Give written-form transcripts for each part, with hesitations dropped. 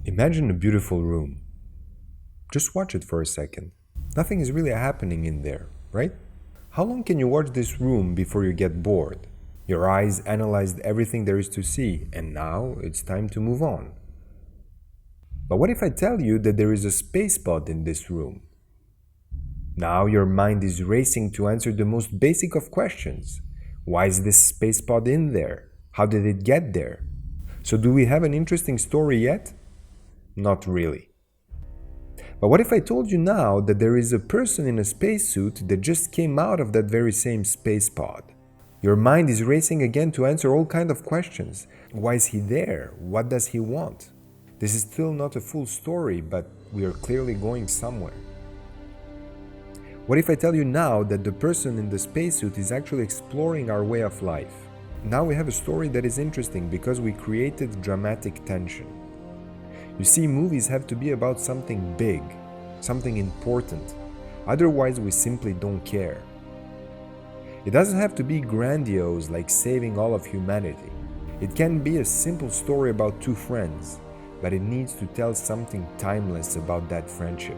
Imagine a beautiful room. Just watch it for a second. Nothing is really happening in there, right? How long can you watch this room before you get bored? Your eyes analyzed everything there is to see, and now it's time to move on. But what if I tell you that there is a space pod in this room? Now your mind is racing to answer the most basic of questions. Why is this space pod in there? How did it get there? So do we have an interesting story yet? Not really. But what if I told you now that there is a person in a spacesuit that just came out of that very same space pod? Your mind is racing again to answer all kinds of questions. Why is he there? What does he want? This is still not a full story, but we are clearly going somewhere. What if I tell you now that the person in the spacesuit is actually exploring our way of life? Now we have a story that is interesting because we created dramatic tension. You see, movies have to be about something big, something important. Otherwise, we simply don't care. It doesn't have to be grandiose like saving all of humanity. It can be a simple story about two friends, but it needs to tell something timeless about that friendship.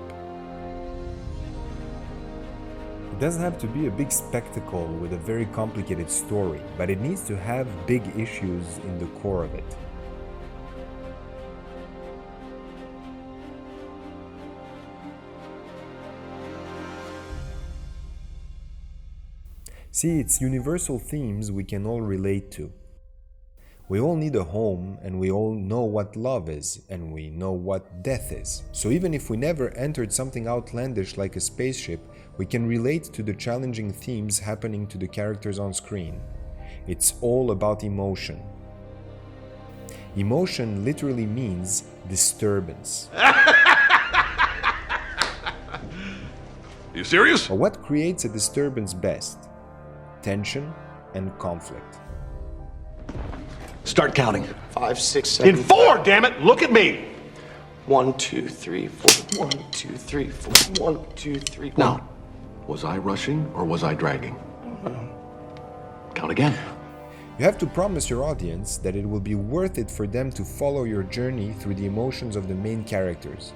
It doesn't have to be a big spectacle with a very complicated story, but it needs to have big issues in the core of it. See, it's universal themes we can all relate to. We all need a home, and we all know what love is, and we know what death is. So even if we never entered something outlandish like a spaceship, we can relate to the challenging themes happening to the characters on screen. It's all about emotion. Emotion literally means disturbance. You serious? But what creates a disturbance best? Tension and conflict. Start counting. 5, 6, 7. In 4, damn it! Look at me! 1, 2, 3, 4. 1, 2, 3, 4. 1, 2, 3. Now, was I rushing or was I dragging? Count again. You have to promise your audience that it will be worth it for them to follow your journey through the emotions of the main characters.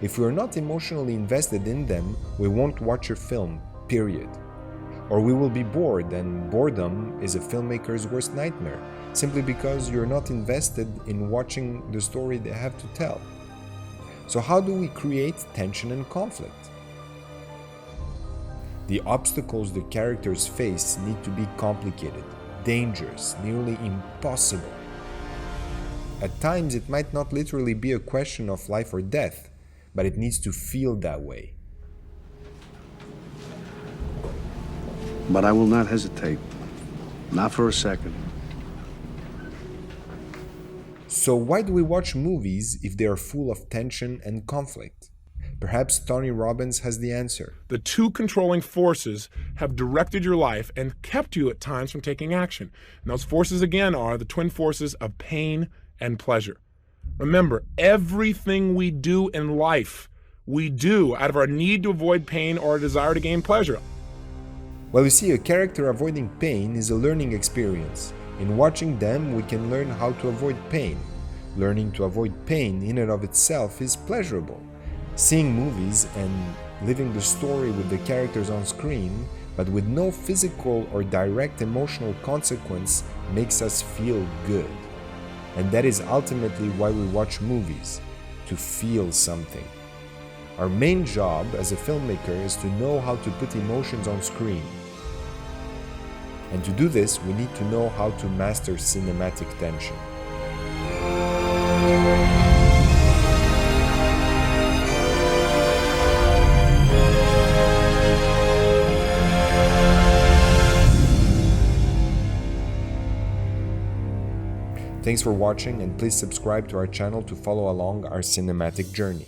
If we are not emotionally invested in them, we won't watch your film, period. Or we will be bored, and boredom is a filmmaker's worst nightmare, simply because you're not invested in watching the story they have to tell. So how do we create tension and conflict? The obstacles the characters face need to be complicated, dangerous, nearly impossible. At times it might not literally be a question of life or death, but it needs to feel that way. But I will not hesitate. Not for a second. So why do we watch movies if they are full of tension and conflict? Perhaps Tony Robbins has the answer. The two controlling forces have directed your life and kept you at times from taking action. And those forces again are the twin forces of pain and pleasure. Remember, everything we do in life, we do out of our need to avoid pain or a desire to gain pleasure. Well, you see, a character avoiding pain is a learning experience. In watching them, we can learn how to avoid pain. Learning to avoid pain in and of itself is pleasurable. Seeing movies and living the story with the characters on screen, but with no physical or direct emotional consequence, makes us feel good. And that is ultimately why we watch movies, to feel something. Our main job as a filmmaker is to know how to put emotions on screen. And to do this, we need to know how to master cinematic tension. Thanks for watching, and please subscribe to our channel to follow along our cinematic journey.